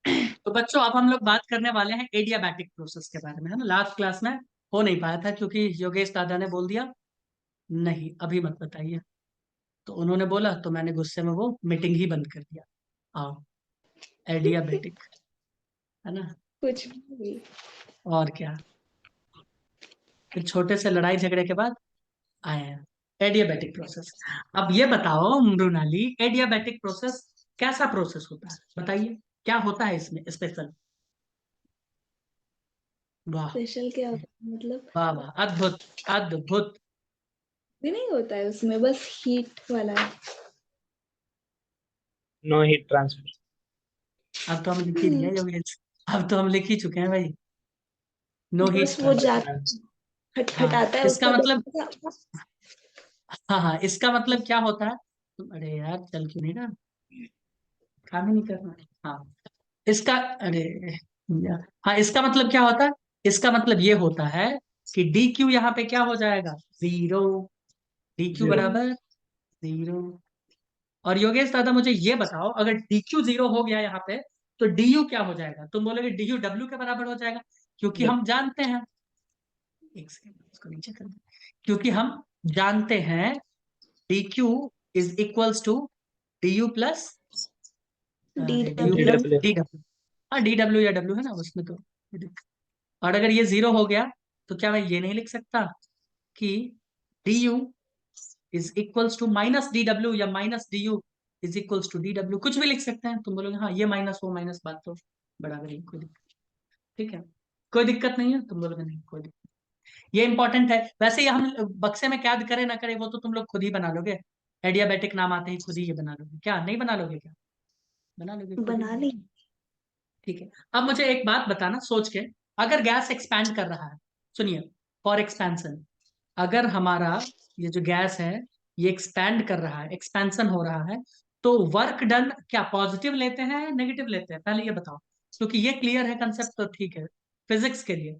तो बच्चों अब हम लोग बात करने वाले हैं एडियाबैटिक प्रोसेस के बारे में, है ना। लास्ट क्लास में हो नहीं पाया था क्योंकि योगेश दादा ने बोल दिया नहीं अभी मत बताइए, तो उन्होंने बोला तो मैंने गुस्से में वो मीटिंग ही बंद कर दिया। आओ एडियाबैटिक, है ना। कुछ भी। और क्या, फिर छोटे से लड़ाई झगड़े के बाद आए हैं एडियाबैटिक प्रोसेस। अब ये बताओ मृणाली, एडियाबैटिक प्रोसेस कैसा प्रोसेस होता है, बताइए क्या होता है इसमें स्पेशल। वाह स्पेशल क्या होता है मतलब? वाह वाह, अद्भुत अद्भुत। भी नहीं होता है उसमें, बस हीट वाला है। No heat transfer. अब तो हम लिख ही दिए योगेश, अब तो हम लिख ही चुके हैं भाई, नो बस हीट वो ट्रांसफर। जा ट्रांस खटखटाता हाँ है इसका उसका मतलब, दरवाजा। हाँ हाँ इसका मतलब क्या होता है। अरे यार चल क्यों नहीं रहा, काम ही नहीं करना। हाँ इसका, अरे यार, हाँ इसका मतलब क्या होता है। इसका मतलब ये होता है कि डी क्यू यहाँ पे क्या हो जाएगा, जीरो। D Q zero. बराबर जीरो। और योगेश दादा मुझे ये बताओ, अगर डी क्यू जीरो हो गया यहाँ पे तो डी यू क्या हो जाएगा। तुम बोलोगे डी यू डब्ल्यू के बराबर हो जाएगा, क्योंकि हम जानते हैं, एक सेकंड इसको नीचे कर दे, क्योंकि हम जानते हैं D Q is equals to D U plus, D अरे D U D W. Plus W. D W. हाँ डी डब्ल्यू या डब्ल्यू है ना उसमें तो। और अगर ये जीरो हो गया तो क्या मैं ये नहीं लिख सकता कि D U is equals to minus D W, या minus D U is equals to D W, कुछ भी लिख सकते हैं। तुम बोलोगे हाँ ये माइनस वो माइनस, बात तो बराबर ही, कोई दिक्कत, ठीक है कोई दिक्कत नहीं है। तुम बोलोगे नहीं कोई दिक्कत, ये इंपॉर्टेंट है। वैसे ये हम बक्से में कैद करें ना करें वो तो तुम लोग खुद ही बना लोगे, एडियाबैटिक नाम आते ही खुद ही ये बना लोगे, क्या नहीं बना लोगे क्या, बना लोगे खुद ही बना बना ली। लोगे। ठीक है, अब मुझे एक बात बताना सोच के, अगर गैस एक्सपैंड कर रहा है, सुनिए, फॉर एक्सपेंशन, अगर हमारा ये जो गैस है ये एक्सपैंड कर रहा है, एक्सपेंशन हो रहा है, तो वर्क डन क्या पॉजिटिव लेते हैं नेगेटिव लेते हैं, पहले ये बताओ, क्योंकि ये क्लियर है कंसेप्ट तो ठीक है फिजिक्स के लिए।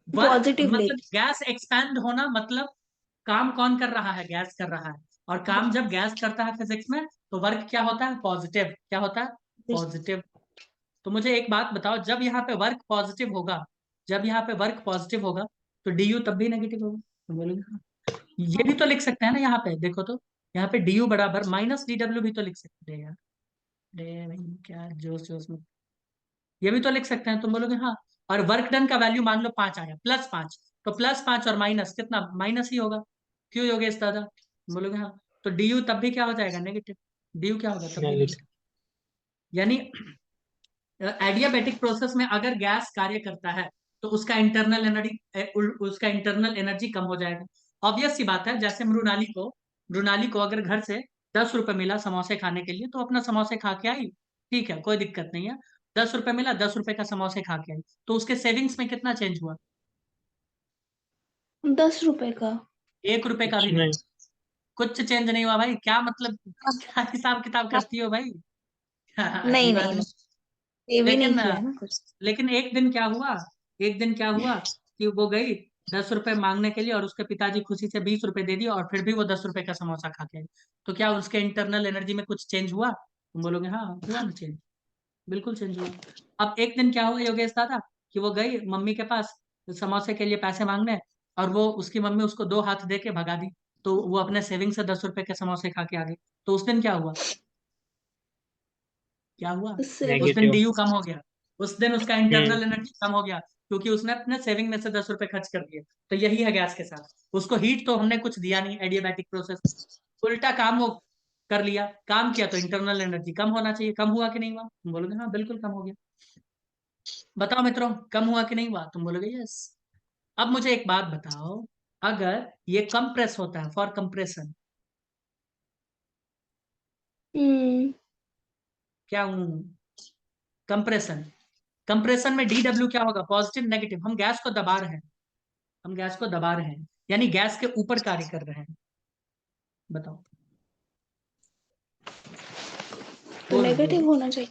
वर्क पॉजिटिव ले। मतलब गैस एक्सपैंड होना मतलब काम कौन कर रहा है, गैस कर रहा है। और काम जब गैस करता है फिजिक्स में तो वर्क क्या होता है, पॉजिटिव, क्या होता है, पॉजिटिव। तो मुझे एक बात बताओ, जब यहाँ पे वर्क पॉजिटिव होगा, जब यहाँ पे वर्क पॉजिटिव होगा तो डी यू तब भी नेगेटिव होगा। तो बोलोगे हाँ, ये भी तो लिख सकते हैं ना, यहाँ पे देखो तो, यहाँ पे डी यू बराबर माइनस डी डब्ल्यू भी तो लिख सकते हैं यार। अरे भाई क्या जोश जोश में, ये भी तो लिख सकते हैं। तुम बोलोगे हाँ, और वर्क डन का वैल्यू मान लो 5 आया, +5, तो +5 और माइनस कितना, माइनस ही होगा। क्यों योगेश दादा, तुम बोलोगे हाँ, तो डी यू तब भी क्या हो जाएगा, नेगेटिव। डी यू क्या होगा तब भी नेगेटिव। यानी एडियाबैटिक प्रोसेस में अगर गैस कार्य करता है तो उसका इंटरनल एनर्जी कम हो जाएगा। ऑब्वियस सी बात है, जैसे मृणाली को अगर घर से 10 रुपए मिला समोसे खाने के लिए तो अपना समोसे खा के आई, ठीक है कोई दिक्कत नहीं है। 10 रुपए मिला, 10 रुपए का समोसे खा के आई, तो उसके सेविंग्स में कितना चेंज हुआ, 10 रुपए का। 1 रुपए का कुछ भी नहीं, नहीं। कुछ चेंज नहीं हुआ भाई। क्या मतलब, क्या हिसाब किताब करती हो भाई। नहीं अजीब नहीं आदमी। नहीं, ये भी नहीं लेकिन किया ना कुछ। लेकिन एक दिन क्या हुआ, एक दिन क्या हुआ कि वो गई 10 रुपए मांगने के लिए और उसके पिताजी खुशी से 20 रुपए दे दिए और फिर भी वो 10 रुपए का समोसा खा के आई। तो क्या उसके इंटरनल एनर्जी में कुछ चेंज हुआ, तुम बोलोगे हाँ हुआ ना चेंज, बिल्कुल चेंज हुआ। अब एक दिन क्या हुआ योगेश दादा, कि वो गई मम्मी के पास समोसे के लिए पैसे मांगने, और वो उसकी मम्मी उसको 2 हाथ दे के भगा दी, तो वो अपने सेविंग से 10 रुपए के समोसे खा के आ गई। तो उस दिन क्या हुआ, क्या हुआ, उससे उस दिन नेगेटिव। डीयू कम हो गया, उस दिन उसका हम्म। इंटरनल एनर्जी कम हो गया, क्योंकि उसने अपने सेविंग में से 10 रुपए खर्च कर दिए। तो यही है गैस के साथ, उसको हीट तो हमने कुछ दिया नहीं, एडियाबैटिक प्रोसेस, उल्टा काम वो कर लिया, काम किया तो इंटरनल एनर्जी कम होना चाहिए, कम हुआ कि नहीं हुआ, तुम बोलोगे हाँ बिल्कुल कम हो गया। बताओ मित्रों कम हुआ कि नहीं हुआ, तुम बोलोगे यस। अब मुझे एक बात बताओ, अगर ये कंप्रेस होता है, फॉर कंप्रेशन, हम्म। क्या हूं, कंप्रेशन, कंप्रेशन में डी डब्ल्यू क्या होगा, पॉजिटिव नेगेटिव, हम गैस को दबा रहे हैं, हम गैस को दबा रहे हैं, यानी गैस के ऊपर कार्य कर रहे हैं। बताओ, तो बोलो नेगेटिव बोलो। होना चाहिए।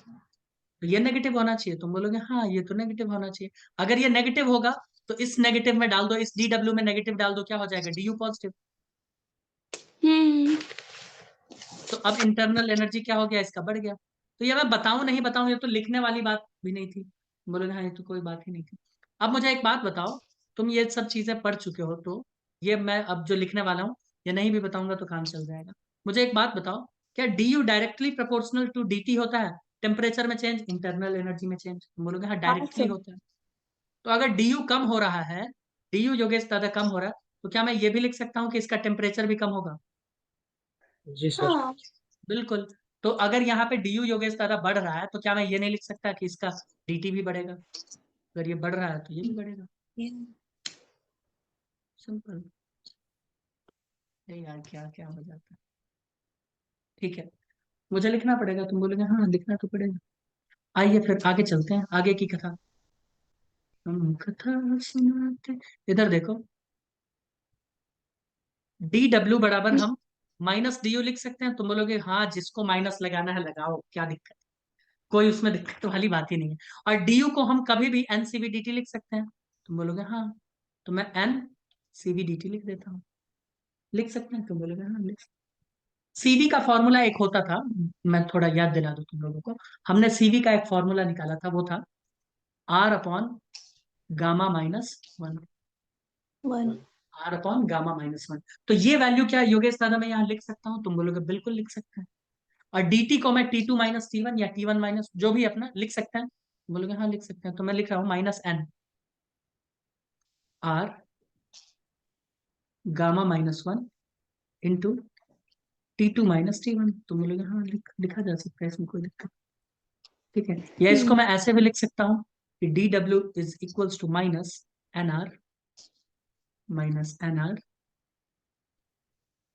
तो ये नेगेटिव होना चाहिए, तुम बोलोगे हाँ ये तो नेगेटिव होना चाहिए। अगर ये नेगेटिव होगा तो इस नेगेटिव में डाल दो, इस डी डब्ल्यू में नेगेटिव डाल दो, क्या हो जाएगा, डी यू पॉजिटिव। हम्म। तो अब इंटरनल एनर्जी क्या हो गया, इसका बढ़ गया। तो ये मैं बताऊं नहीं बताऊं, ये तो लिखने वाली बात भी नहीं थी। बोलोगे हाँ ये तो कोई बात ही नहीं थी। अब मुझे एक बात बताओ, तुम ये सब चीजें पढ़ चुके हो, तो ये मैं अब जो लिखने वाला हूँ ये नहीं भी बताऊंगा तो काम चल जाएगा। मुझे एक बात बताओ, क्या D U directly proportional to D T होता है, टेम्परेचर में चेंज, इंटरनल एनर्जी में चेंज? तुम बोलोगे हाँ हाँ डायरेक्टली सर। होता है। तो अगर डी यू कम हो रहा है, डी यू योगेश दादा कम हो रहा है, तो क्या मैं ये भी लिख सकता हूँ कि इसका टेम्परेचर भी कम होगा? जी सर। हाँ। बिल्कुल। तो अगर यहाँ पे डी यू योगेश दादा बढ़ रहा है, तो क्या मैं ये नहीं लिख सकता कि इसका डी टी भी बढ़ेगा? अगर ये बढ़ रहा है तो ये भी बढ़ेगा। सिंपल। यार क्या क्या हो जाता है। ठीक है, मुझे लिखना पड़ेगा, तुम बोलोगे हाँ लिखना तो पड़ेगा। आइए फिर आगे चलते हैं, आगे की कथा। हम कथा सुनाते, इधर देखो, डी डब्ल्यू बराबर हम माइनस डी यू लिख सकते हैं। तुम बोलोगे हाँ जिसको माइनस लगाना है लगाओ, क्या दिक्कत, कोई उसमें दिक्कत वाली बात ही नहीं है। और डी यू को हम कभी भी N C V D T लिख सकते हैं। तुम बोलोगे हाँ, तो मैं N C V D T लिख देता हूँ। लिख सकते हैं? तुम बोलोगे हाँ लिख। सीवी का फॉर्मूला एक होता था, मैं थोड़ा याद दिला दूं तुम लोगों को। हमने सीवी का एक फॉर्मूला निकाला था, वो था R upon gamma minus one. One. R upon gamma minus one. तो ये वैल्यू क्या योगेश दादा मैं यहाँ लिख सकता हूँ? तुम बोलोगे बिल्कुल लिख सकते हैं। और dt को मैं T two minus T one या टी वन माइनस जो भी अपना लिख सकते हैं। बोलोगे हाँ लिख सकते हैं, तो मैं लिख रहा हूँ minus N R gamma minus one into T two minus T one. तुम बोलोगे हाँ लिखा जा सकता है, इसमें कोई दिक्कत। ठीक है, या इसको मैं ऐसे भी लिख सकता हूँ कि D W is equals to minus N R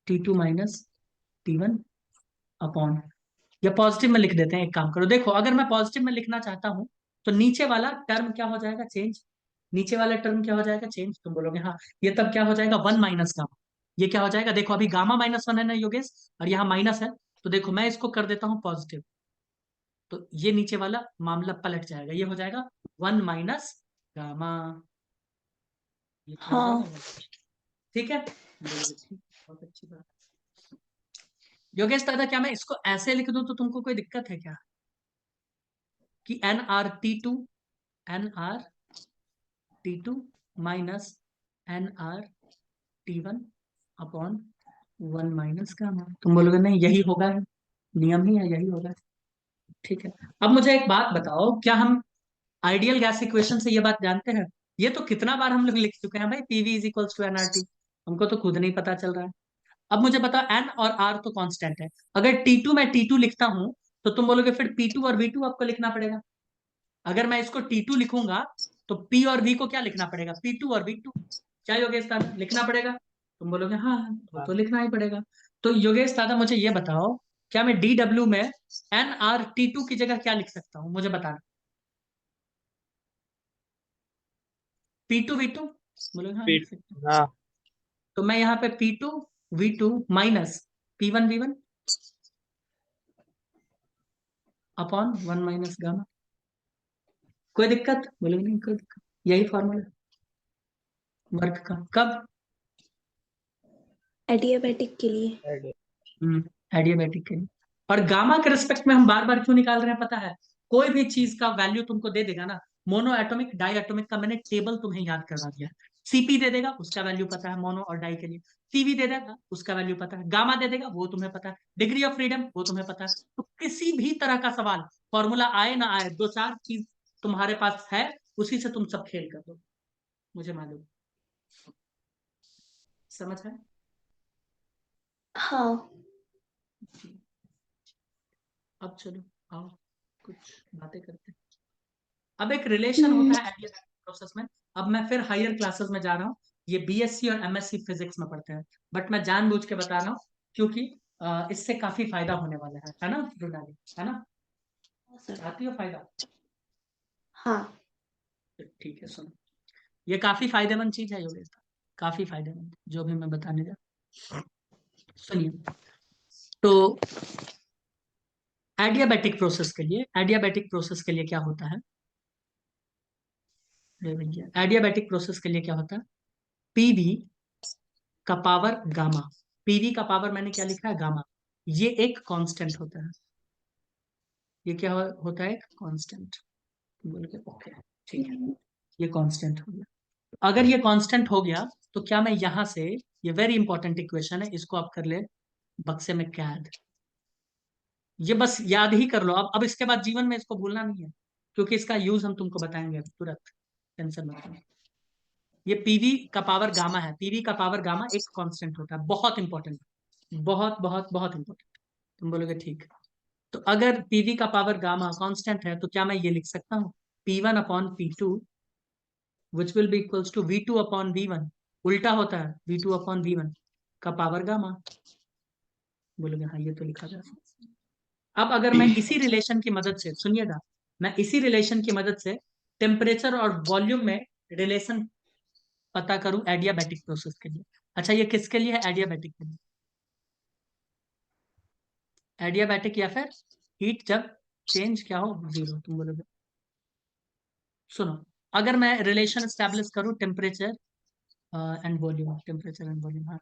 T two minus T one upon, या पॉजिटिव में लिख देते हैं। एक काम करो, देखो अगर मैं पॉजिटिव में लिखना चाहता हूं तो नीचे वाला टर्म क्या हो जाएगा, चेंज। नीचे वाला टर्म क्या हो जाएगा, चेंज। तुम बोलोगे हाँ, ये तब क्या हो जाएगा, वन माइनस गामा। ये क्या हो जाएगा, देखो अभी गामा माइनस वन है ना योगेश, और यहाँ माइनस है। तो देखो मैं इसको कर देता हूँ पॉजिटिव, तो ये नीचे वाला मामला पलट जाएगा, ये हो जाएगा वन माइनस गामा। ये क्या हो हाँ जाएगा? ठीक है, बोलोगे ठीक, बहुत अच्छी बात। योगेश दादा क्या मैं इसको ऐसे लिख दूं तो तुमको कोई दिक्कत है क्या, कि N R T two minus N R T one upon one minus gamma? तुम बोलोगे नहीं यही होगा, नियम ही है, यही होगा। ठीक है, अब मुझे एक बात बताओ, क्या हम आइडियल गैस इक्वेशन से ये बात जानते हैं? ये तो कितना बार हम लोग लिख चुके हैं भाई, PV is equals to NRT. हमको तो खुद नहीं पता चल रहा है। अब मुझे बताओ, एन और आर तो कांस्टेंट है, अगर टी टू मैं टी टू लिखता हूं तो तुम बोलोगे फिर पी टू और वी टू आपको लिखना पड़ेगा। अगर मैं इसको टी टू लिखूंगा तो पी और वी को क्या लिखना पड़ेगा, पी टू और वी टू। क्या योगेश दादा लिखना पड़ेगा? तुम बोलोगे हाँ तो लिखना ही पड़ेगा। तो योगेश दादा मुझे ये बताओ, क्या मैं डी डब्ल्यू में एन आर टी टू की जगह क्या लिख सकता हूँ, मुझे बताना। पी टू वी टू, बोलोगे हाँ लिख सकते हैं। हाँ। तो मैं यहाँ पे P two V two minus P one V one upon one minus gamma. कोई दिक्कत? बोलोगे नहीं कोई दिक्कत, यही फॉर्मूला वर्क का। कब? एडियाबैटिक के लिए। एडियाबैटिक के लिए। और गामा के रिस्पेक्ट में हम बार बार क्यों निकाल रहे हैं पता है? कोई भी चीज का वैल्यू तुमको दे देगा ना, मोनो एटॉमिक डाई एटॉमिक का मैंने टेबल तुम्हें याद करवा दिया। सीपी दे देगा, उसका वैल्यू पता है मोनो और डाई के लिए। सीवी दे देगा, उसका वैल्यू पता है। गामा दे देगा, वो तुम्हें पता है। डिग्री ऑफ फ्रीडम, वो तुम्हें पता है। तो किसी भी तरह का सवाल, फॉर्मूला आए ना आए, दो चार चीज तुम्हारे पास है, उसी से तुम सब खेल कर दो, मुझे मालूम। समझ है? हाँ। अब चलो आओ कुछ बातें करते हैं। अब एक रिलेशन हम्म। होता है एडिशन प्रोसेस में। अब मैं फिर हायर क्लासेस में जा रहा हूँ, ये बीएससी और एमएससी फिजिक्स में पढ़ते हैं, बट मैं जानबूझ के बता रहा हूँ क्योंकि इससे काफी फायदा होने वाला है ना रुनाली, है ना? सर। चाहती हो फायदा? हाँ। ठीक है सुनो, ये काफी फायदेमंद चीज है योगेश, काफी फायदेमंद जो भी मैं बताने जा। सुनिए, तो एडियाबैटिक प्रोसेस के लिए क्या होता है, अरे भैया एडियाबैटिक प्रोसेस के लिए क्या होता है, पीवी का पावर गामा। पीवी का पावर मैंने क्या लिखा है, गामा। ये एक कांस्टेंट होता है, ये क्या होता है, एक कांस्टेंट। बोल के ओके ठीक है, ये कांस्टेंट हो गया। अगर ये कांस्टेंट हो गया तो क्या मैं यहां से, ये वेरी इंपॉर्टेंट इक्वेशन है, इसको आप कर ले बक्से में कैद। ये बस याद ही कर लो। अब इसके बाद जीवन में इसको भूलना नहीं है, क्योंकि इसका यूज हम तुमको बताएंगे तुरंत, टेंशन मत लो। ये पीवी का पावर गामा है। पीवी का पावर गामा एक कांस्टेंट होता है, बहुत इंपॉर्टेंट, बहुत बहुत बहुत इंपॉर्टेंट। तुम बोलोगे ठीक। तो अगर पीवी का पावर गामा कांस्टेंट है तो क्या मैं ये लिख सकता हूँ, P1 upon P2 which will be equals to V2 upon V1। उल्टा होता है, V2 अपॉन V1 का पावर गामा। बोलोगे हाँ ये तो लिखा जा सकता है। अब अगर मैं इसी रिलेशन की मदद से, सुनिएगा, मैं इसी रिलेशन की मदद से टेम्परेचर और वॉल्यूम में रिलेशन पता करूं एडियाबैटिक प्रोसेस के लिए। अच्छा ये किसके लिए है, एडियाबैटिक के लिए। एडियाबैटिक या फिर हीट जब चेंज क्या हो, जीरो। तुम बोलोगे सुनो, अगर मैं रिलेशन स्टैब्लिश करूं temperature and volume, temperature and volume, हाँ,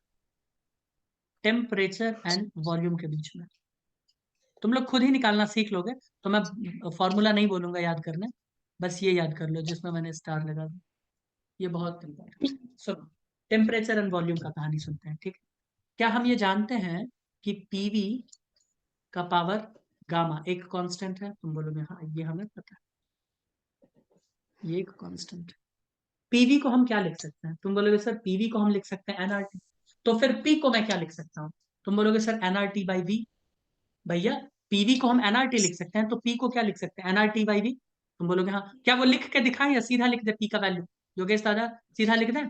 टेम्परेचर एंड वॉल्यूम के बीच में तुम लोग खुद ही निकालना सीख लोगे, तो मैं फॉर्मूला नहीं बोलूंगा याद करने, बस ये याद कर लो जिसमें मैंने स्टार लगा दिया। ये बहुत इंपॉर्टेंट। सुनो, टेम्परेचर एंड वॉल्यूम का कहानी सुनते हैं, ठीक है। क्या हम ये जानते हैं कि पीवी का पावर गामा एक कांस्टेंट है। तुम बोलोगे हाँ ये हमें पता है, ये एक कांस्टेंट है। पीवी को हम क्या लिख सकते हैं, तुम बोलोगे सर पीवी को हम लिख सकते हैं एनआरटी। तो फिर पी को मैं क्या लिख सकता हूँ, तुम बोलोगे सर एनआरटी बाई वी। भैया पीवी को हम एनआरटी लिख सकते हैं, तो पी को क्या लिख सकते हैं, एनआरटी बाई वी। तुम बोलोगे हाँ, क्या वो लिख के दिखाएं या सीधा लिख दे पी का वैल्यू, योगेश दादा सीधा लिख दें, हाँ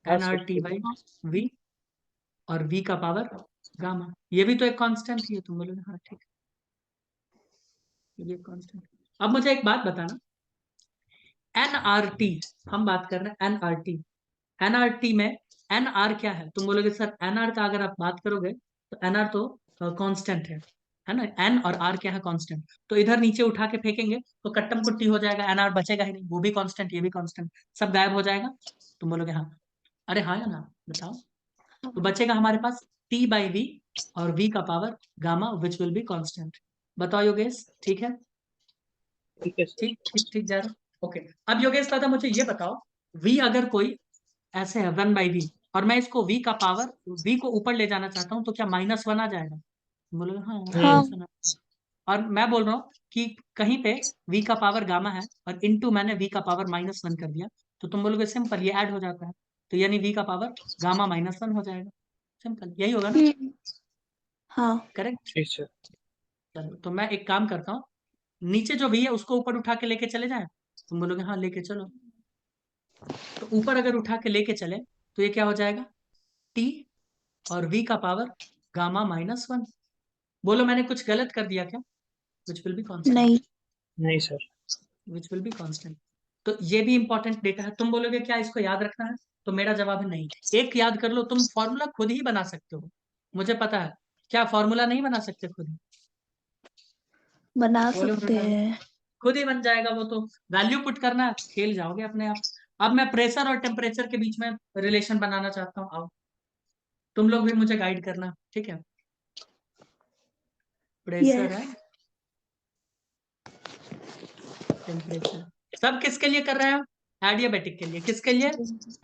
सर। एनआरटी बाई वी, और वी का पावर गामा, ये भी तो एक कांस्टेंट ही है। तुम बोलोगे हाँ ठीक है, ये कांस्टेंट। अब मुझे एक बात बताना, एनआरटी, हम बात कर रहे हैं एनआरटी। एनआरटी में एनआर क्या है, तुम बोलोगे सर एनआर का अगर आप बात करोगे तो एनआर तो कांस्टेंट है ना। एन और आर क्या है, कांस्टेंट। तो इधर नीचे उठा के फेंकेंगे तो कट्टम कुट्टी हो जाएगा, एनआर बचेगा ही नहीं, वो भी कांस्टेंट ये भी कांस्टेंट, सब गायब हो जाएगा। तुम बोलोगे हाँ, अरे हाँ या ना बताओ। तो बचेगा हमारे पास टी बाई वी और वी का power gamma which will be constant. बताओ योगेश ठीक है, ठीक है सर। ठीक ठीक ठीक जा रहा। ओके, अब योगेश दादा मुझे ये बताओ, वी अगर कोई ऐसे है 1/v, और मैं इसको v का पावर, v को ऊपर ले जाना चाहता हूँ, तो क्या -1 आ जाएगा। बोलोगे हाँ हाँ -1। और मैं बोल रहा हूँ कि कहीं पे v का पावर गामा है और इनटू मैंने v का पावर -1 कर दिया, तो तुम बोलोगे सिंपल ये ऐड हो जाता है, तो यानी v का पावर गामा -1 हो जाएगा। सिंपल यही होगा ना, हाँ करेक्ट। ठीक सर। चलो तो मैं एक काम करता हूँ, नीचे जो v है उसको ऊपर उठा के लेके चले जाए। तुम बोलोगे हाँ लेके चलो। तो ऊपर अगर उठा के लेके चले तो ये क्या हो जाएगा, t और v का पावर गामा -1। बोलो मैंने कुछ गलत कर दिया क्या, विच विल बी कांस्टेंट, नहीं नहीं sir. Which will be constant. तो ये भी इंपॉर्टेंट डेटा है। तुम बोलोगे क्या इसको याद रखना है, तो मेरा जवाब है नहीं। एक याद कर लो, तुम फॉर्मूला खुद ही बना सकते हो, मुझे पता है। क्या फॉर्मूला नहीं बना सकते खुद ही, बना बोलो सकते हैं। खुद ही बन जाएगा वो तो, वैल्यू पुट करना है, खेल जाओगे अपने आप। अब मैं प्रेशर और टेम्परेचर के बीच में रिलेशन बनाना चाहता हूँ, आओ तुम लोग भी मुझे गाइड करना, ठीक है। प्रेशर यस है, टेम्परेचर, सब किसके लिए कर रहे हैं, एडियाबेटिक के लिए। किसके लिए,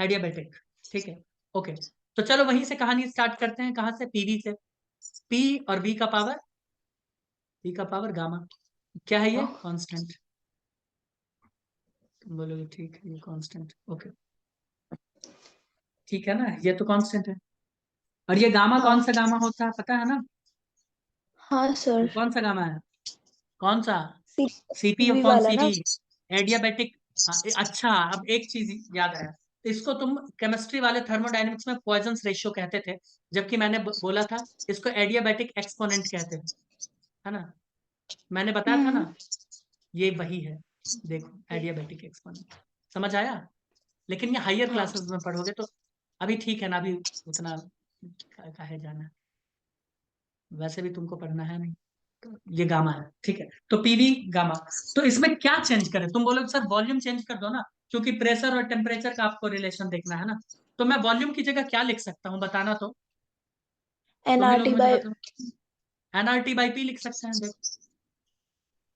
एडियाबेटिक, ठीक है। ओके, तो चलो वहीं से कहानी स्टार्ट करते हैं, कहां से, पीवी से। पी और वी का पावर गामा क्या है, ये कांस्टेंट। बोलोगे ठीक है ये कांस्टेंट, ओके ठीक है ना, ये तो कांस्टेंट है। और ये गामा कौन हाँ सा गामा होता है पता है ना, हाँ ये सर। कौन सा गामा है, कौन सा, सीपी सीवी अपॉन वाला सीवी, ना। एडियाबेटिक। अच्छा अब एक चीज याद आया, तो इसको तुम केमिस्ट्री वाले थर्मोडायनेमिक्स में पॉइजन रेशियो कहते थे, जबकि मैंने बोला था इसको एडियाबेटिक एक्सपोनेंट कहते हैं, है ना। मैंने बताया था ना, ये वही है, देखो एडियाबेटिक एक्सपोनेंट, समझ आया। लेकिन ये हायर हाँ क्लासेस में पढ़ोगे तो अभी ठीक है ना, अभी उतना काहे जाना, वैसे भी तुमको पढ़ना है नहीं। तो ये गामा है, ठीक है। तो पीवी गामा, तो इसमें क्या चेंज करें, तुम बोलोगे सर वॉल्यूम चेंज कर दो ना, क्योंकि प्रेशर और टेम्परेचर का आपको रिलेशन देखना है ना। तो मैं वॉल्यूम की जगह क्या लिख सकता हूँ बताना, तो तुम ही लोग एनआरटी मुझे बाय। बताओ। एनआरटी बाई पी लिख सकते हैं, देखो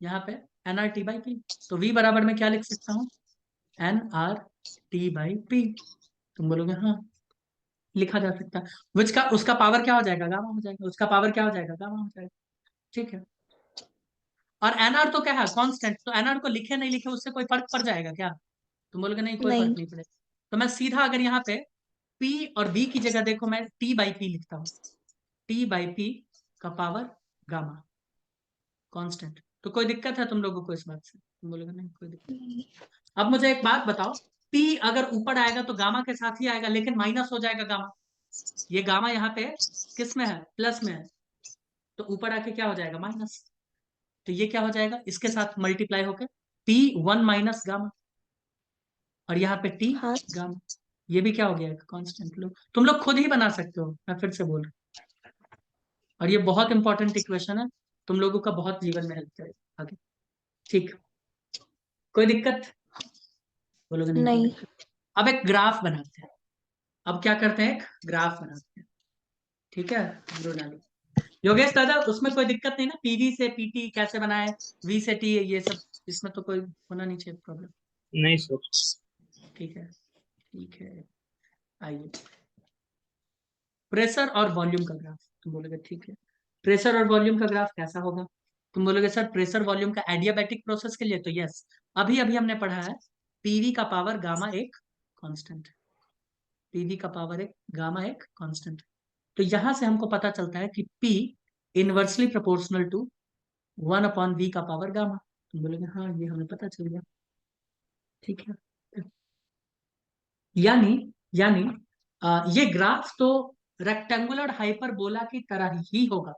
यहाँ पे nRT बाई पी। तो v बराबर में क्या लिख सकता हूँ, nRT बाई पी। तुम बोलोगे हाँ लिखा जा सकता है, विच का उसका पावर क्या हो जाएगा, गामा हो जाएगा, उसका पावर क्या हो जाएगा, गामा हो जाएगा। ठीक है, और nr तो क्या है, कांस्टेंट, तो nr को लिखे नहीं लिखे उससे कोई फर्क पड़ जाएगा क्या, तुम बोलोगे नहीं कोई फर्क नहीं। नहीं पड़ेगा। तो मैं सीधा अगर यहाँ पे p और v की जगह देखो मैं t बाई पी लिखता हूँ, t बाई पी का पावर गामा कांस्टेंट। तो कोई दिक्कत है तुम लोगों को इस बात से, तुम बोलोगे नहीं कोई दिक्कत नहीं। अब मुझे एक बात बताओ, p अगर ऊपर आएगा तो गामा के साथ ही आएगा, लेकिन माइनस हो जाएगा गामा। ये गामा यहाँ पे किस में है, प्लस में है, तो ऊपर आके क्या हो जाएगा, माइनस। तो ये क्या हो जाएगा, इसके साथ मल्टीप्लाई होकर p1 माइनस गामा, और यहाँ पे t हाँ गामा, ये भी क्या हो गया, कांस्टेंट। लो तुम लोग खुद ही बना सकते हो, मैं फिर से बोल रहा हूं। और ये बहुत इंपॉर्टेंट इक्वेशन है, तुम लोगों का बहुत जीवन में हेल्प करेगा आगे। ठीक, कोई दिक्कत, बोलोगे नहीं कोई नहीं। दिक्कत। अब एक ग्राफ बनाते हैं, अब क्या करते हैं, एक ग्राफ बनाते हैं। ठीक है मृणाली, योगेश दादा, उसमें कोई दिक्कत नहीं ना, पीवी से पीटी कैसे बनाए, वी से टी, ये सब इसमें तो कोई होना नहीं चाहिए प्रॉब्लम। नहीं सर। ठीक है, ठीक है। आइए, प्रेशर और वॉल्यूम का ग्राफ, तुम बोलोगे ठीक है, प्रेशर और वॉल्यूम का ग्राफ कैसा होगा, तुम बोलोगे सर प्रेशर वॉल्यूम का एडियाबैटिक प्रोसेस के लिए, तो यस, अभी अभी हमने पढ़ा है पीवी का पावर गामा एक कांस्टेंट, पीवी का पावर एक गामा एक कांस्टेंट। तो यहां से हमको पता चलता है कि P inversely proportional to 1/v का पावर गामा। तुम बोलोगे हाँ ये हमें पता चल गया। ठीक है, यानी यानी ये ग्राफ तो रेक्टेंगुलर हाइपरबोला की तरह ही होगा,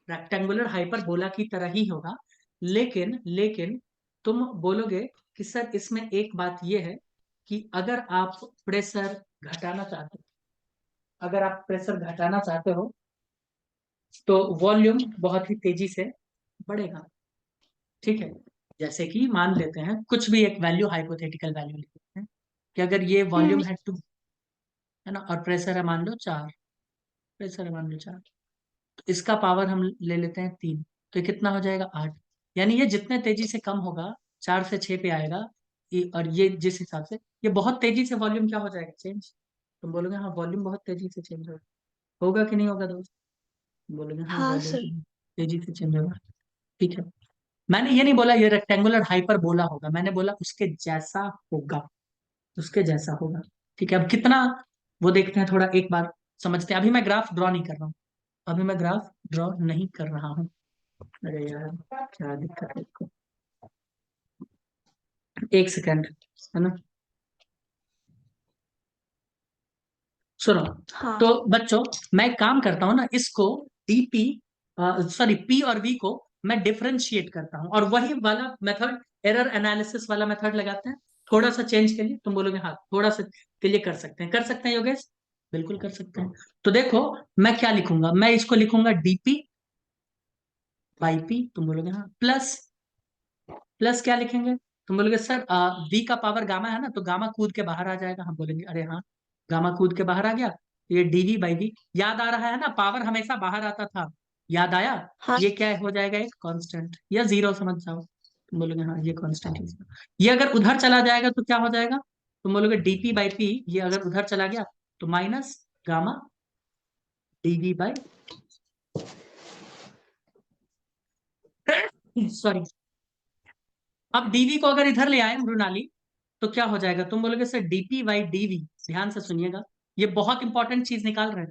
रेक्टेंगुलर हाइपरबोला की तरह ही होगा। लेकिन लेकिन तुम बोलोगे कि सर इसमें एक बात यह है कि अगर आप प्रेशर घटाना चाहते हो, अगर आप प्रेशर घटाना चाहते हो तो वॉल्यूम बहुत ही तेजी से बढ़ेगा। ठीक है, जैसे कि मान लेते हैं कुछ भी एक वैल्यू, हाइपोथेटिकल वैल्यू लेते हैं कि अगर ये वॉल्यूम है 2, है ना, और प्रेशर है मान लो 4, प्रेशर है मान लो 4, तो इसका पावर हम ले लेते हैं 3, तो ये कितना हो जाएगा 8। यानी ये जितने तेजी से कम होगा, 4 से 6 पे आएगा, और ये जिस हिसाब से, ये बहुत तेजी से वॉल्यूम क्या हो जाएगा, चेंज। तुम बोलोगे हाँ वॉल्यूम बहुत तेजी से चेंज होगा, होगा कि नहीं होगा दोस्त, तुम बोलोगे हाँ हाँ सर। वॉल्यूम तेजी से चेंज होगा। ठीक है, मैंने ये नहीं बोला ये रेक्टेंगुलर हाइपरबोला होगा, मैंने बोला उसके जैसा होगा, उसके जैसा होगा। ठीक है, अब कितना वो देखते हैं, थोड़ा एक बार समझते हैं। अभी मैं ग्राफ ड्रॉ नहीं कर रहा हूँ, अभी मैं ग्राफ ड्रॉ नहीं कर रहा हूँ। अरे यार क्या दिक्कत है इसको, एक सेकेंड, है ना, सुनो। हाँ। तो बच्चों मैं एक काम करता हूँ ना, इसको डीपी सॉरी पी और वी को मैं डिफरेंशिएट करता हूँ, और वही वाला मेथड, एरर एनालिसिस वाला मेथड लगाते हैं, थोड़ा सा चेंज के लिए। तुम बोलोगे हाँ थोड़ा सा के लिए कर सकते हैं, कर सकते हैं योगेश, बिल्कुल कर सकते हैं। तो देखो मैं क्या लिखूंगा, मैं इसको लिखूंगा डीपी बाई पी, तुम बोलोगे हाँ, प्लस प्लस क्या लिखेंगे, तुम बोलोगे सर वी का पावर गामा है ना, तो गामा कूद के बाहर आ जाएगा, हम बोलेंगे अरे हाँ गामा कूद के बाहर आ गया, ये डीवी बाई वी, याद आ रहा है ना, पावर हमेशा बाहर आता था, याद आया, हाँ। ये क्या हो जाएगा, एक कांस्टेंट या जीरो समझ जाओ। तुम बोलोगे हाँ ये कांस्टेंट है, ये अगर उधर चला जाएगा तो क्या हो जाएगा, तुम बोलोगे डीपी बाई पी, ये अगर उधर चला गया तो minus gamma DV by, sorry, अब डीवी को अगर इधर ले आए मृणाली तो क्या हो जाएगा, तुम बोलोगे सर डीपी बाई डीवी, ध्यान से सुनिएगा, ये बहुत इंपॉर्टेंट चीज निकाल रहे हैं,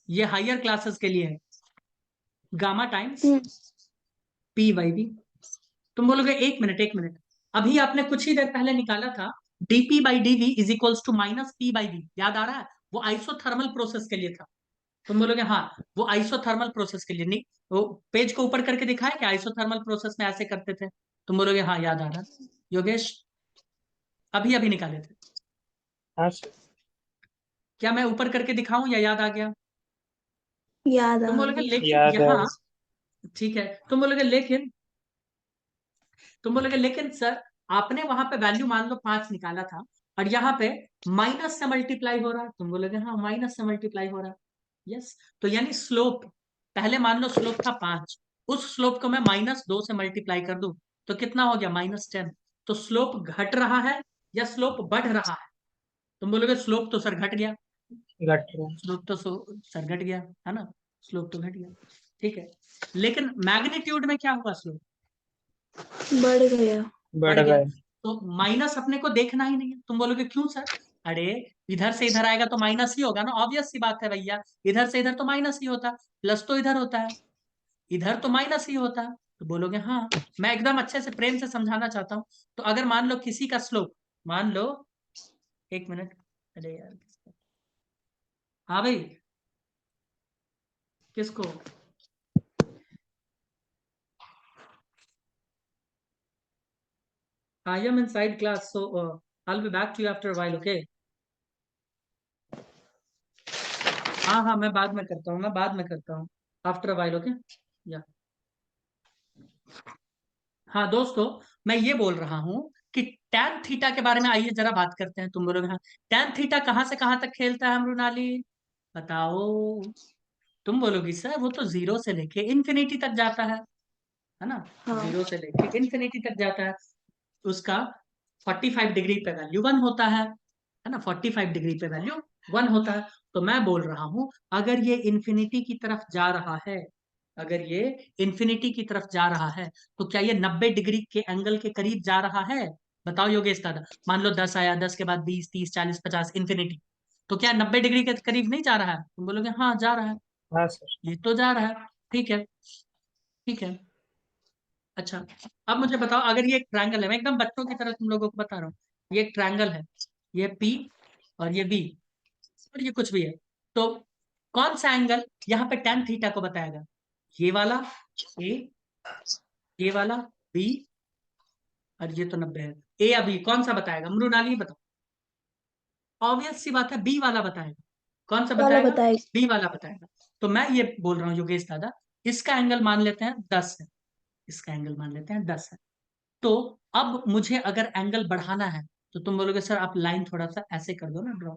ये हायर क्लासेस के लिए है, gamma times hmm. P by V. तुम बोलोगे एक मिनट एक मिनट, अभी आपने कुछ ही देर पहले निकाला था DP by DV is equals to minus P by V, याद आ रहा है, वो आइसोथर्मल प्रोसेस के लिए था। तुम बोलोगे हाँ वो आइसोथर्मल प्रोसेस के लिए, नहीं वो पेज को ऊपर करके दिखाया कि आइसोथर्मल प्रोसेस में ऐसे करते थे, तुम बोलोगे हाँ याद आ रहा है। योगेश अभी अभी निकाले थे, हाँ सर। क्या मैं ऊपर करके दिखाऊं या याद आ गया, याद तुम आ बोलोगे गया। लेकिन याद है। यहाँ, ठीक है, तुम बोलोगे लेकिन सर आपने वहां पे वैल्यू मान लो 5 निकाला था, और यहाँ पे माइनस से मल्टीप्लाई हो रहा है, तुम बोलोगे हाँ माइनस से मल्टीप्लाई हो रहा है, यस। तो यानी स्लोप, पहले मान लो स्लोप था 5, उस स्लोप को मैं -2 से मल्टीप्लाई कर दूं तो कितना हो गया -10। तो स्लोप घट रहा है या स्लोप बढ़ रहा है? तुम बोलोगे स्लोप तो सर घट गया, घट रहा है। स्लोप तो सर घट गया है ना, स्लोप तो घट गया, ठीक है। लेकिन मैग्नीट्यूड में क्या हुआ, स्लोप बढ़ गया। बढ़ बढ़ रहा गया। है। तो माइनस अपने को देखना ही नहीं है। तुम बोलोगे क्यों सर? अरे इधर से इधर आएगा तो माइनस ही होगा ना, ऑब्वियस सी बात है भैया। इधर से इधर तो माइनस ही होता है, प्लस तो इधर होता है, इधर तो माइनस ही होता है। तो बोलोगे हाँ, मैं एकदम अच्छे से प्रेम से समझाना चाहता हूँ। तो अगर मान लो किसी का स्लोप, मान लो, एक मिनट, अरे यार हाँ भाई, किसको? I am inside class, so I'll be back to you after a while, okay? हाँ हाँ, मैं बाद में करता हूँ, मैं बाद में करता हूँ, आफ्टर अ while, ओके? या हाँ दोस्तों, मैं ये बोल रहा हूँ कि टैन थीटा के बारे में आइए जरा बात करते हैं। तुम बोलोगे हाँ, टैन थीटा कहाँ से कहाँ तक खेलता है मृणाली, बताओ? तुम बोलोगी सर वो तो जीरो से लेके इन्फिनिटी तक जाता है ना, हाँ। जीरो से लेके इन्फिनिटी तक जाता है। उसका 45 डिग्री पे वैल्यू 1 होता है ना, 45 डिग्री पे वैल्यू 1 होता है। तो मैं बोल रहा हूं, अगर ये इन्फिनिटी की तरफ जा रहा है, अगर ये इन्फिनिटी की तरफ जा रहा है, तो क्या ये 90 डिग्री के एंगल के करीब जा रहा है? बताओ योगेश दादा। मान लो 10 आया, 10 के बाद 20, 30, 40, 50, इन्फिनिटी, तो क्या 90 डिग्री के करीब नहीं जा रहा है? तुम बोलोगे हाँ जा रहा है, हाँ सर। ये तो जा रहा है, ठीक है, ठीक है। अच्छा, अब मुझे बताओ, अगर ये एक ट्रायंगल है, मैं एकदम बच्चों की तरह तुम लोगों को बता रहा हूँ, ये एक ट्रायंगल है, ये पी और ये बी और ये कुछ भी है, तो कौन सा एंगल यहाँ पे टेन थीटा को बताएगा? ये वाला ए, ये वाला बी, और ये तो 90 है। ए या बी, कौन सा बताएगा मृणाली, बताओ? ऑब्वियस सी बात है, बी वाला बताएगा। कौन सा वाला बताएगा? बताएगा। बी वाला बताएगा। तो मैं ये बोल रहा हूँ योगेश दादा, इसका एंगल मान लेते हैं 10 है, इसका एंगल मान लेते हैं 10 है। तो अब मुझे अगर एंगल बढ़ाना है, तो तुम बोलोगे सर आप लाइन थोड़ा सा ऐसे कर दो ना, ड्रॉ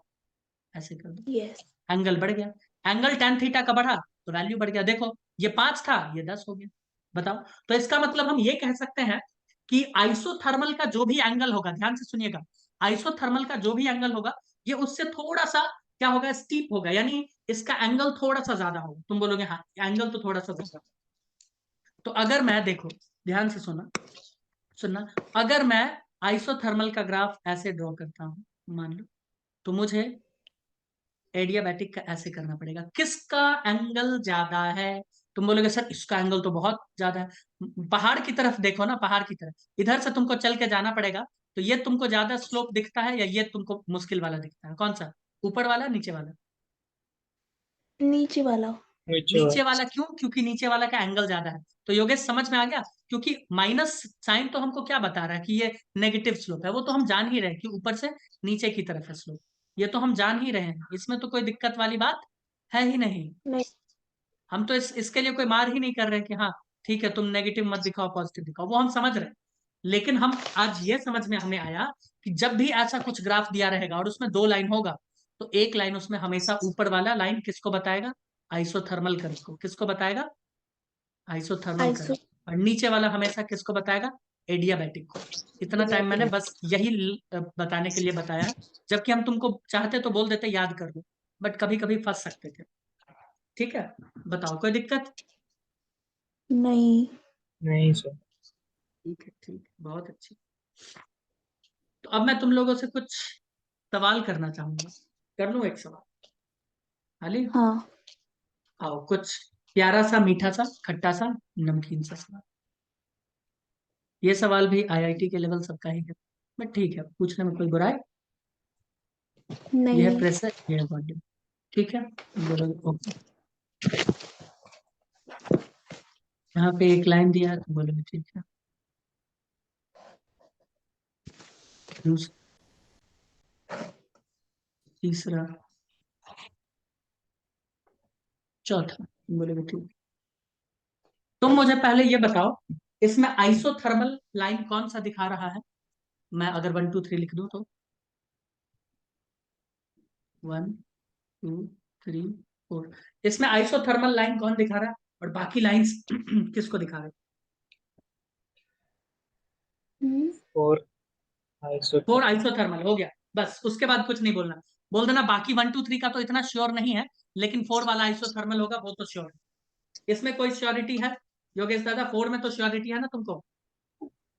ऐसे कर दो, यस। एंगल बढ़ गया। एंगल टेन थीटा का बढ़ा तो वैल्यू बढ़ गया। देखो, ये 5 था, ये 10 हो गया। बताओ, तो इसका मतलब हम ये कह सकते हैं कि आइसोथर्मल का जो भी एंगल होगा, ध्यान से सुनिएगा, आइसोथर्मल का जो भी एंगल होगा, ये उससे थोड़ा सा क्या होगा, स्टीप होगा, यानी इसका एंगल थोड़ा सा ज्यादा होगा। तुम बोलोगे हाँ, एंगल तो थोड़ा सा ज्यादा। तो अगर मैं, देखो ध्यान से सुना, सुनना, अगर मैं आइसोथर्मल का ग्राफ ऐसे ड्रॉ करता हूं, मान लो, तो मुझे एडियाबैटिक का ऐसे करना पड़ेगा। किसका एंगल ज्यादा है? तुम बोलोगे सर इसका एंगल तो बहुत ज्यादा है। पहाड़ की तरफ देखो ना, पहाड़ की तरफ इधर से तुमको चल के जाना पड़ेगा, तो ये तुमको ज्यादा स्लोप दिखता है या ये तुमको मुश्किल वाला दिखता है? कौन सा, ऊपर वाला नीचे वाला? नीचे वाला। नीचे नीचे वाला। वाला क्यों? क्योंकि नीचे वाला का एंगल ज्यादा है। तो योगेश समझ में आ गया? क्योंकि माइनस साइन तो हमको क्या बता रहा है कि ये नेगेटिव स्लोप है, वो तो हम जान ही रहे हैं कि ऊपर से नीचे की तरफ है स्लोप, ये तो हम जान ही रहे हैं, इसमें तो कोई दिक्कत वाली बात है ही नहीं। नहीं। हम तो इसके लिए कोई मार ही नहीं कर रहे कि हाँ ठीक है, तुम नेगेटिव मत दिखाओ पॉजिटिव दिखाओ, वो हम समझ रहे हैं। लेकिन हम आज ये समझ में हमें आया कि जब भी ऐसा कुछ ग्राफ दिया रहेगा और उसमें 2 लाइन होगा, तो एक लाइन उसमें हमेशा ऊपर वाला लाइन किसको बताएगा? आइसोथर्मल कर्व को। किसको बताएगा? Isothermal curve. आइसो। और नीचे वाला हमेशा किसको बताएगा? एडियाबैटिक को। इतना टाइम मैंने बस यही बताने के लिए बताया, जबकि हम तुमको चाहते तो बोल देते याद कर लो, बट कभी कभी फंस सकते थे। ठीक है, बताओ कोई दिक्कत? नहीं। नहीं सर। ठीक है, ठीक है, बहुत अच्छी। तो अब मैं तुम लोगों से कुछ सवाल करना चाहूंगा, कर लूं एक सवाल? हाली, हाँ। आओ, कुछ प्यारा सा, मीठा सा, खट्टा सा, नमकीन सा सवाल। ये सवाल भी आईआईटी के लेवल सबका ही है, बट ठीक है, पूछने में कोई बुराई। यह है नहीं। प्रेशर, यह है वॉल्यूम, ठीक है, बोलोगे ओके। यहाँ पे एक लाइन दिया है तो बोलोगे ठीक है। दूसरा, तीसरा, चौथा, बोलोगे ठीक। तुम मुझे पहले ये बताओ, इसमें आइसोथर्मल लाइन कौन सा दिखा रहा है? मैं अगर 1 2 3 लिख दूं तो 1 2 3 4, इसमें आइसोथर्मल लाइन कौन दिखा रहा है और बाकी लाइंस किसको दिखा रहे हैं? हम्म, 4 4 आइसोथर्मल। आइसोथर्मल हो गया, बस उसके बाद कुछ नहीं बोलना। बोल देना बाकी 1 2 3 का तो इतना श्योर नहीं है, लेकिन 4 वाला आइसोथर्मल होगा वो तो श्योर है। इसमें कोई श्योरिटी है योगेश दादा? 4 में तो श्योरिटी है ना तुमको?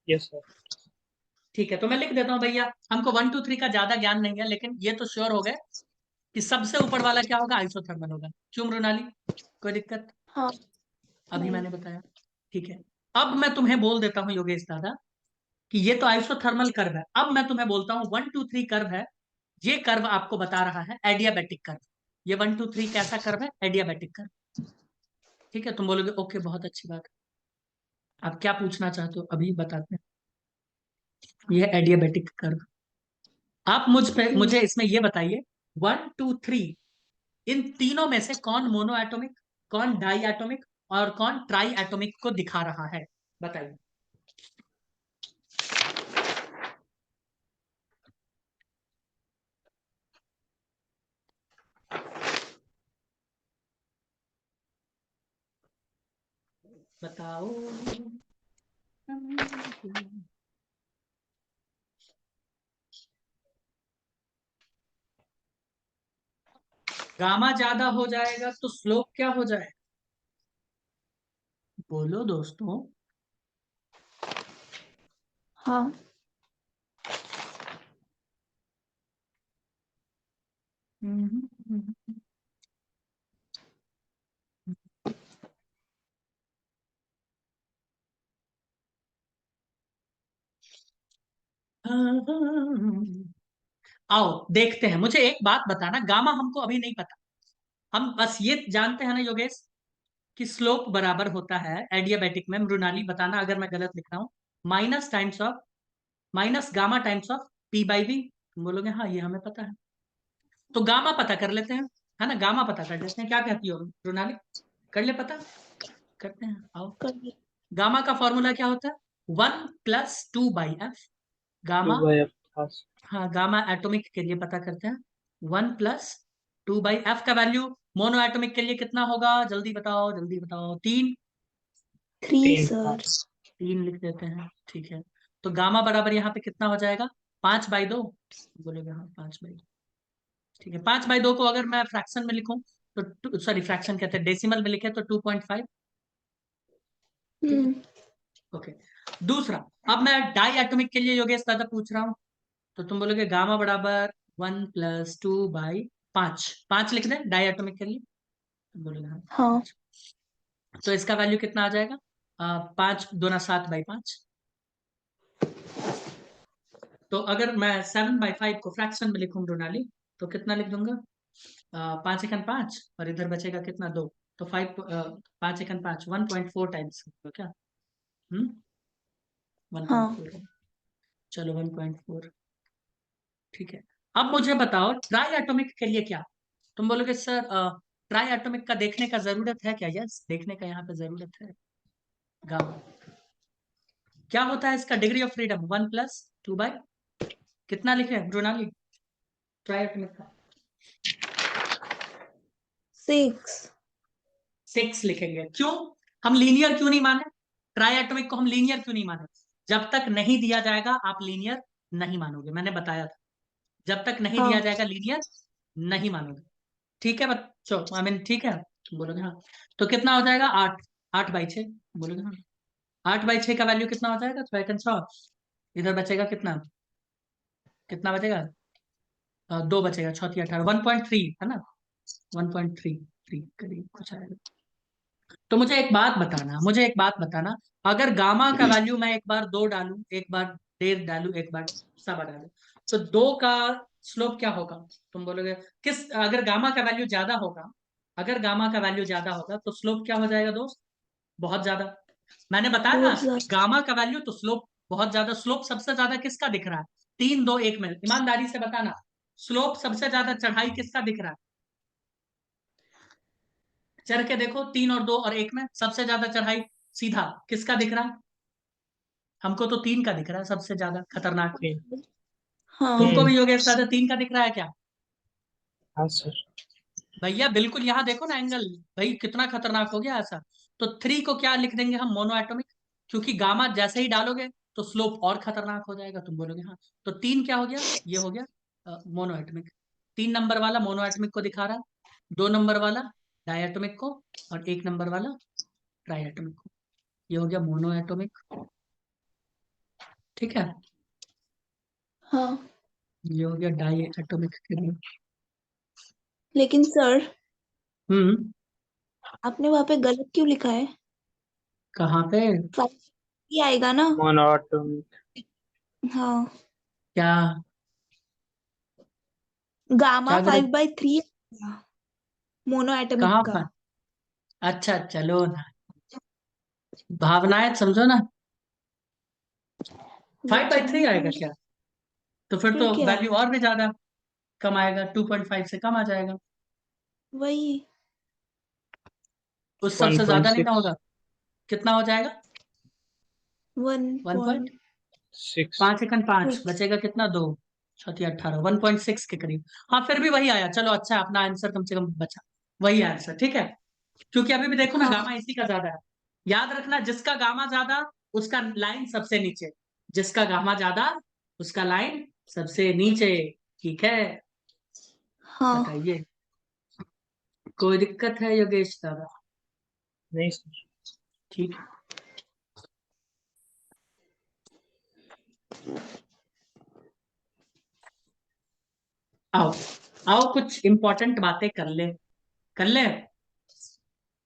Yes sir. ठीक है, तो मैं लिख देता हूँ भैया, हमको 1 2 3 का ज्यादा ज्ञान नहीं है, लेकिन ये तो श्योर हो गए कि सबसे ऊपर वाला क्या होगा, आइसोथर्मल होगा। क्यों मृणाली, कोई दिक्कत? हाँ अभी नहीं। मैंने बताया। ठीक है, अब मैं तुम्हें बोल देता हूँ योगेश दादा कि ये तो आइसोथर्मल कर्व है। अब मैं तुम्हें बोलता हूँ 1 2 3 कर्व है, ये कर्व आपको बता रहा है एडियाबेटिक कर्व। ये 1 2 3 कैसा कर्व है? Adiabatic curve. ठीक है, तुम बोलोगे ओके बहुत अच्छी बात है, आप क्या पूछना चाहते हो अभी बताते हैं। ये एडियाबेटिक कर्व। आप मुझे इसमें ये बताइए, 1 2 3 इन तीनों में से कौन मोनो एटोमिक, कौन डाई एटोमिक और कौन ट्राई एटोमिक को दिखा रहा है? बताइए। बताओ। गामा ज्यादा हो जाएगा तो स्लोप क्या हो जाएगा? बोलो दोस्तों। हाँ आओ देखते हैं, मुझे एक बात बताना, गामा हमको अभी नहीं पता, हम बस ये जानते हैं ना योगेश कि स्लोप बराबर होता है एडियाबेटिक में। मृणाली बताना अगर मैं गलत लिख रहा हूँ। Minus times of, minus gamma times of P by V. तुम बोलोगे हाँ ये हमें पता है, तो गामा पता कर लेते हैं, है ना? गामा पता कर लेते हैं, क्या कहती हो मृणाली? कर ले पता, करते हैं आओ। कर। गामा का फॉर्मूला क्या होता है? 1 + 2/f। 2 गामा, बाय एफ खास। हाँ गामा एटॉमिक के लिए पता करते हैं। 1 + 2/f का वैल्यू मोनो एटॉमिक के लिए कितना होगा? जल्दी बताओ जल्दी बताओ। 3। 3 3 सर। 5। 3 लिख देते हैं, ठीक है। तो गामा बराबर यहाँ पे कितना हो जाएगा? 5/2। बोलेगा हाँ 5/2। ठीक है, 5/2 को अगर मैं फ्रैक्शन में लिखूं तो, सॉरी फ्रैक्शन कहते हैं, डेसिमल में लिखे तो 2.5। ठीक है, हम्म, ओके। दूसरा, अब मैं डाई एटॉमिक के लिए योगेश दादा पूछ रहा हूँ, तो तुम बोलोगे गामा बराबर 1 + 2/5। 5 लिख दें डाई एटॉमिक के लिए? तुम बोलोगे हाँ हाँ 5। तो इसका वैल्यू कितना आ जाएगा? 5 × 2 = 7/5। तो अगर मैं 7/5 को फ्रैक्शन में लिखूं मृणाली, तो कितना लिख दूंगा? 5 × 5 और इधर बचेगा कितना? 2। तो 5 × 5 1.4 टाइम्स तो क्या? 1.4 हाँ। है। चलो 1.4, ठीक है। अब मुझे बताओ ट्राई एटॉमिक के लिए क्या? तुम बोलोगे सर ट्राई एटॉमिक का देखने का जरूरत है क्या? यस, देखने का यहाँ पे जरूरत है। गामा क्या होता है इसका डिग्री ऑफ फ्रीडम? 1 + 2/, कितना लिखे मृणाली ट्राई एटॉमिक का? 6। 6 लिखेंगे। क्यों? हम लीनियर क्यों नहीं माने? ट्राई एटॉमिक को हम लीनियर क्यों नहीं माने? जब तक नहीं दिया जाएगा आप लीनियर नहीं मानोगे, मैंने बताया था। जब तक नहीं दिया हाँ जाएगा लीनियर नहीं मानोगे। ठीक है बच्चों, आई मीन ठीक है, बोलोगे हाँ। तो कितना हो जाएगा? 8। 8/6 बोलोगे हाँ। 8/6 का वैल्यू कितना हो जाएगा? तो आंसर इधर बचेगा कितना? कितना बचेगा? 2 बचेगा, 6×3 = 18, 1.3 है ना? 1.33 करीब कुछ आएगा। तो मुझे एक बात बताना, मुझे एक बात बताना, अगर गामा का वैल्यू मैं एक बार 2 डालूं, एक बार 1.5 डालूं, एक बार सवा डालूं, तो 2 का स्लोप क्या होगा? तुम बोलोगे किस, अगर गामा का वैल्यू ज्यादा होगा, अगर गामा का वैल्यू ज्यादा होगा तो स्लोप क्या हो जाएगा दोस्त? बहुत ज्यादा। मैंने बताया ना, बहुत ज्यादा। गामा का वैल्यू तो स्लोप बहुत ज्यादा। स्लोप सबसे ज्यादा किसका दिख रहा है? 3 2 1 में ईमानदारी से बताना, स्लोप सबसे ज्यादा चढ़ाई किसका दिख रहा है? चढ़ के देखो, 3 और 2 और 1 में सबसे ज्यादा चढ़ाई सीधा किसका दिख रहा है? हमको तो 3 का दिख रहा है सबसे ज्यादा खतरनाक। 3। तुमको भी हम्म। योगेश दादा 3 का दिख रहा है क्या? हाँ सर। भैया बिल्कुल यहाँ देखो ना एंगल, भाई कितना खतरनाक हो गया ऐसा। तो 3 को क्या लिख देंगे हम? Mono atomic. क्योंकि गामा जैसे ही डालोगे तो स्लोप और खतरनाक हो जाएगा। तुम बोलोगे हाँ। तो 3 क्या हो गया, ये हो गया मोनोएटमिक। 3 नंबर वाला मोनोएटमिक को दिखा रहा, 2 नंबर वाला डायएटमिक को, और 1 नंबर वाला ट्राइएटमिक को। ये हो गया मोनोएटमिक, ठीक है। हाँ ये हो गया डायएटमिक के लिए। लेकिन सर हम्म। आपने वहां पे गलत क्यों लिखा है? कहाँ पे? 5 ही आएगा ना? Monatomic. हाँ क्या? गामा क्या करे? 5/3 मोनो एटमिक कहाँ का। पर? अच्छा चलो ना, भावनाएं समझो ना। वो 5/3 आएगा क्या? तो फिर फिर तो क्या? वैल्यू और भी ज्यादा कम आएगा, 2.5 से कम आ जाएगा। वही उस सबसे ज्यादा नहीं ना 1.6. होगा। कितना हो जाएगा? 1. 6. 5 सेकंड 5 1.6। बचेगा कितना, 2 छठी 18, 1.6 के करीब। हाँ फिर भी वही आया, चलो अच्छा, अपना आंसर कम से कम बचा, वही आंसर, ठीक है। क्योंकि अभी भी देखो ना, हाँ गामा इसी का ज्यादा है। याद रखना, जिसका गामा ज्यादा उसका लाइन सबसे नीचे, जिसका गामा ज्यादा उसका लाइन सबसे नीचे, ठीक है। हाँ। बताइए, कोई दिक्कत है योगेश दादा? नहीं सर. ठीक है। आओ आओ, कुछ इंपॉर्टेंट बातें कर ले, कर ले, कर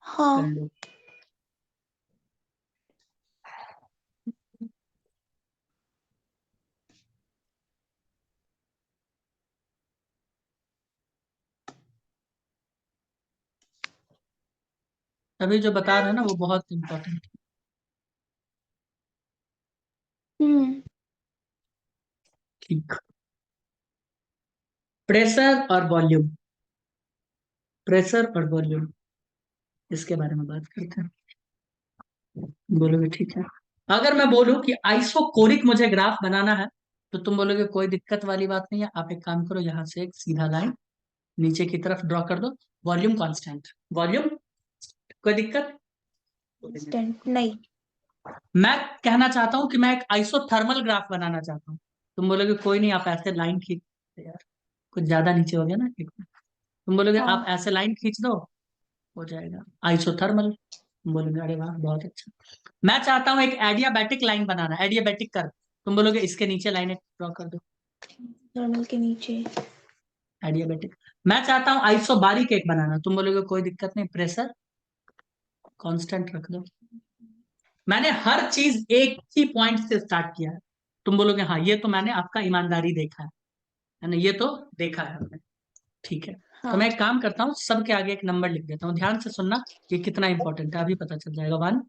हाँ लो। अभी जो बता रहे हैं ना वो बहुत इंपॉर्टेंट है। हम्म ठीक। प्रेशर और वॉल्यूम, प्रेशर और वॉल्यूम, इसके बारे में बात करते हैं। बोलोगे ठीक है। अगर मैं बोलूं कि आइसोकोरिक मुझे ग्राफ बनाना है, तो तुम बोलोगे कोई दिक्कत वाली बात नहीं है, आप एक काम करो, यहाँ से एक सीधा लाइन नीचे की तरफ ड्रॉ कर दो। वॉल्यूम कांस्टेंट, वॉल्यूम, कोई दिक्कत? इंस्टेंट नहीं। मैं कहना चाहता हूं कि मैं एक आइसोथर्मल ग्राफ बनाना चाहता हूँ। तुम बोलोगे कोई नहीं, आप ऐसे लाइन खींच, यार कुछ ज्यादा नीचे हो गया ना एक मिनट। तुम बोलोगे आप हाँ ऐसे लाइन खींच दो, हो जाएगा आइसोथर्मल। तुम बोलोगे अरे वाह बहुत अच्छा। मैं चाहता हूँ एक एडियाबैटिक लाइन बनाना, एडियाबैटिक कर, तुम बोलोगे इसके नीचे लाइन ड्रॉ कर दो, थर्मल के नीचे। एडियाबैटिक। मैं चाहता हूँ आइसोबारिक एक बनाना, तुम बोलोगे कोई दिक्कत नहीं, प्रेशर कांस्टेंट रख दो। मैंने हर चीज एक ही पॉइंट से स्टार्ट किया है। तुम बोलोगे हाँ, ये तो मैंने आपका ईमानदारी देखा है ना, ये तो देखा है हमने, ठीक है। तो हाँ मैं एक काम करता हूँ, सबके आगे एक नंबर लिख देता हूँ, ध्यान से सुनना, ये कितना इंपॉर्टेंट है अभी पता चल जाएगा। 1,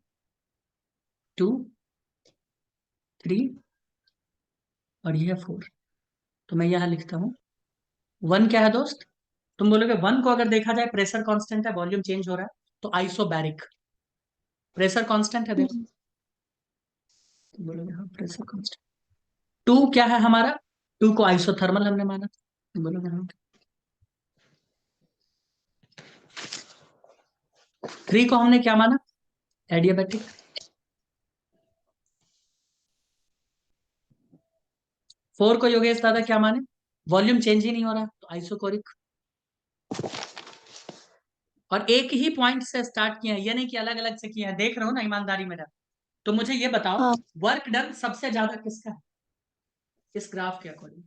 2, 3 और ये 4। तो मैं यहाँ लिखता हूँ 1 क्या है दोस्त? तुम बोलोगे 1 को अगर देखा जाए, प्रेशर कांस्टेंट है, वॉल्यूम चेंज हो रहा है, तो आइसोबैरिक। प्रेशर कांस्टेंट है देखो, हम्म, तुम बोलोगे हाँ प्रेशर कांस्टेंट। 2 क्या है हमारा? 2 को आइसोथर्मल हमने माना, तुम बोलोगे हाँ। 3 को हमने क्या माना? एडियाबैटिक। 4 को योगेश दादा क्या माने? वॉल्यूम चेंज ही नहीं हो रहा, तो आइसोकोरिक। और एक ही पॉइंट से स्टार्ट किया है, ये नहीं कि अलग अलग से किया है, देख रहे हो ना ईमानदारी मेरा। तो मुझे ये बताओ, हाँ वर्क डन सबसे ज्यादा किसका है इस ग्राफ के अकॉर्डिंग?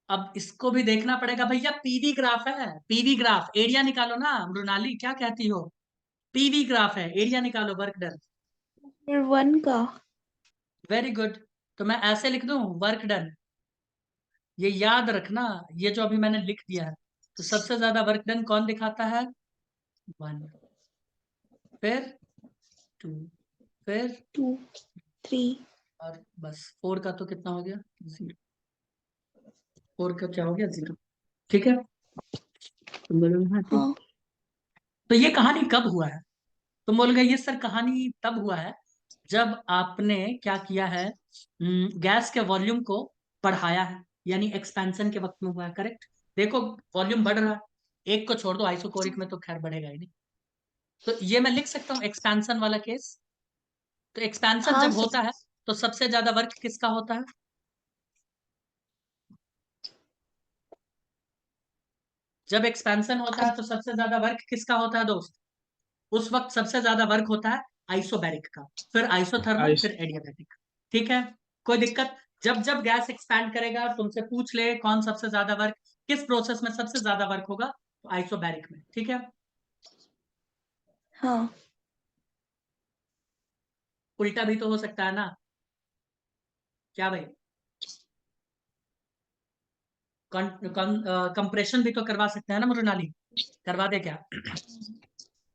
अब इसको भी देखना पड़ेगा भैया, पीवी ग्राफ है, पीवी ग्राफ, एरिया निकालो ना मृणाली, क्या कहती हो? पीवी ग्राफ है, एरिया निकालो वर्क डन। फिर 1 का। Very good. तो मैं ऐसे लिख दूं वर्क डन, ये याद रखना, ये जो अभी मैंने लिख दिया है, तो सबसे ज्यादा वर्क डन कौन दिखाता है? 1, फिर 2, फिर 2 3। और बस 4 का तो कितना हो गया? 0। 4 का क्या हो गया? 0, ठीक है। तुम बोलोगे हाँ ठीक। हाँ तो ये कहानी कब हुआ है? तुम बोलोगे ये सर कहानी तब हुआ है जब आपने क्या किया है, गैस के वॉल्यूम को बढ़ाया है, यानी एक्सपेंशन के वक्त में हुआ है। करेक्ट। देखो वॉल्यूम बढ़ रहा है, एक को छोड़ दो, आइसोकोरिक में तो खैर बढ़ेगा ही नहीं। तो ये मैं लिख सकता हूँ एक्सपेंशन वाला केस। तो एक्सपेंशन हाँ जब सर। होता है तो सबसे ज्यादा वर्क किसका होता है? जब एक्सपेंशन होता है तो सबसे ज्यादा वर्क किसका होता है दोस्त? उस वक्त सबसे ज्यादा वर्क होता है आइसोबैरिक का, फिर आइसोथर्मल, आइस फिर एडियाबैटिक। ठीक है, कोई दिक्कत? जब जब गैस एक्सपैंड करेगा तुमसे पूछ ले कौन सबसे ज्यादा वर्क, किस प्रोसेस में सबसे ज्यादा वर्क होगा, तो आइसोबैरिक में। ठीक है। हाँ उल्टा भी तो हो सकता है ना, क्या भाई? कंप्रेशन भी तो करवा सकते हैं ना मृणाली, करवा दे क्या?